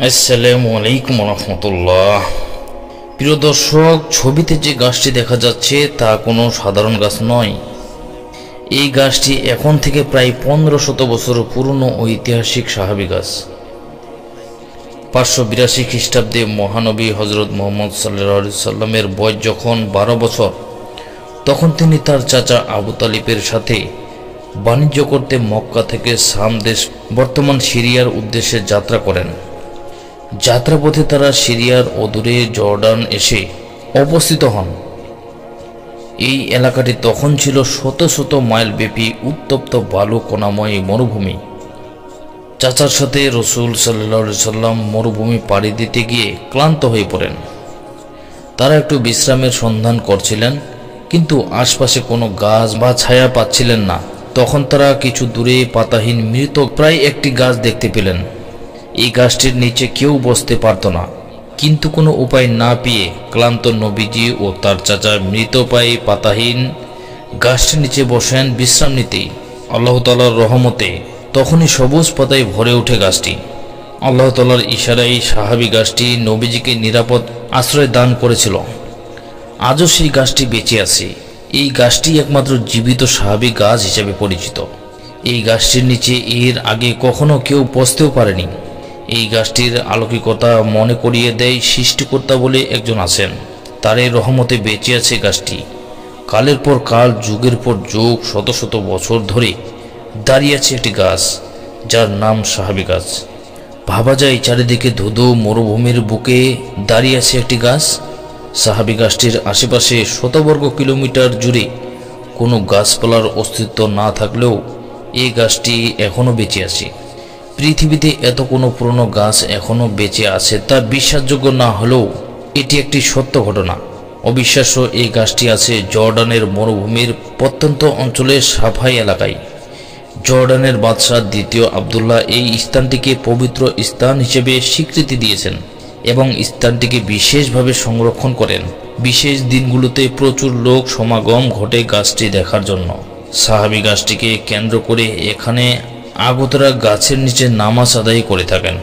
আসসালামু আলাইকুম রহমতুল্লাহ। প্রিয় দর্শক, ছবিতে যে গাছটি দেখা যাচ্ছে তা কোনো সাধারণ গাছ নয়। এই গাছটি এখন থেকে প্রায় 1500 বছর পুরনো ঐতিহাসিক সাহাবী গাছ। 582 খ্রিস্টাব্দে মহানবী হজরত মুহাম্মদ সাল্লাল্লাহু আলাইহি সাল্লামের বয়স যখন 12 বছর, তখন তিনি তার চাচা আবু তালিবের সাথে বাণিজ্য করতে মক্কা থেকে শাম দেশ বর্তমান সিরিয়ার উদ্দেশ্যে যাত্রা করেন। যাত্রাপথে তারা সিরিয়ার অদূরে জর্ডান এসে অবস্থিত হন। এই এলাকাটি তখন ছিল শত শত মাইল ব্যাপী উত্তপ্ত বালু কণাময় মরুভূমি। চাচার সাথে রসুল সাল্লাল্লাহু আলাইহি সাল্লাম মরুভূমি পাড়ি দিতে গিয়ে ক্লান্ত হয়ে পড়েন। তারা একটু বিশ্রামের সন্ধান করছিলেন, কিন্তু আশপাশে কোনো গাছ বা ছায়া পাচ্ছিলেন না। তখন তারা কিছু দূরে পাতাহীন মৃত প্রায় একটি গাছ দেখতে পেলেন। এই গাছটির নিচে কেউ বসতে পারত না, কিন্তু কোনো উপায় না পেয়ে ক্লান্ত নবীজি ও তার চাচা মৃত পায়ে পাতাহীন গাছটির নিচে বসেন বিশ্রাম নিতেই। আল্লাহ তাআলার রহমতে তখনই সবুজ পাতায় ভরে ওঠে গাছটি। আল্লাহ তাআলার ইশারায় সাহাবী গাছটি নবীজিকে নিরাপদ আশ্রয় দান করেছিল। আজও সেই গাছটি বেঁচে আছে। এই গাছটি একমাত্র জীবিত সাহাবী গাছ হিসেবে পরিচিত। এই গাছটির নিচে এর আগে কখনো কেউ বসতেও পারেনি। এই গাছটির অলৌকিকতা মনে করিয়ে দেয় সৃষ্টিকর্তা বলে একজন আছেন। তার এই রহমতে বেঁচে আছে গাছটি। কালের পর কাল, যুগের পর যুগ, শত শত বছর ধরে দাঁড়িয়ে আছে একটি গাছ, যার নাম সাহাবী গাছ। ভাবা যায় চারিদিকে ধুধু মরুভূমির বুকে দাঁড়িয়ে আছে একটি গাছ। সাহাবী গাছটির আশেপাশে শতবর্গ কিলোমিটার জুড়ে কোনো গাছপালার অস্তিত্ব না থাকলেও এই গাছটি এখনও বেঁচে আছে। পৃথিবীতে এত কোনো পুরনো গাছ এখনও বেঁচে আছে তা বিশ্বাসযোগ্য না হলেও এটি একটি সত্য ঘটনা। অবিশ্বাস্য, এই গাছটি আছে জর্ডানের মরুভূমির প্রত্যন্ত অঞ্চলের সাফাই এলাকায়। জর্ডানের বাদশাহ দ্বিতীয় আবদুল্লাহ এই স্থানটিকে পবিত্র স্থান হিসেবে স্বীকৃতি দিয়েছেন এবং স্থানটিকে বিশেষভাবে সংরক্ষণ করেন। বিশেষ দিনগুলোতে প্রচুর লোক সমাগম ঘটে গাছটি দেখার জন্য। সাহাবী গাছটিকে কেন্দ্র করে এখানে আগতরা গাছের নিচে নামাজ আদায় করে থাকেন।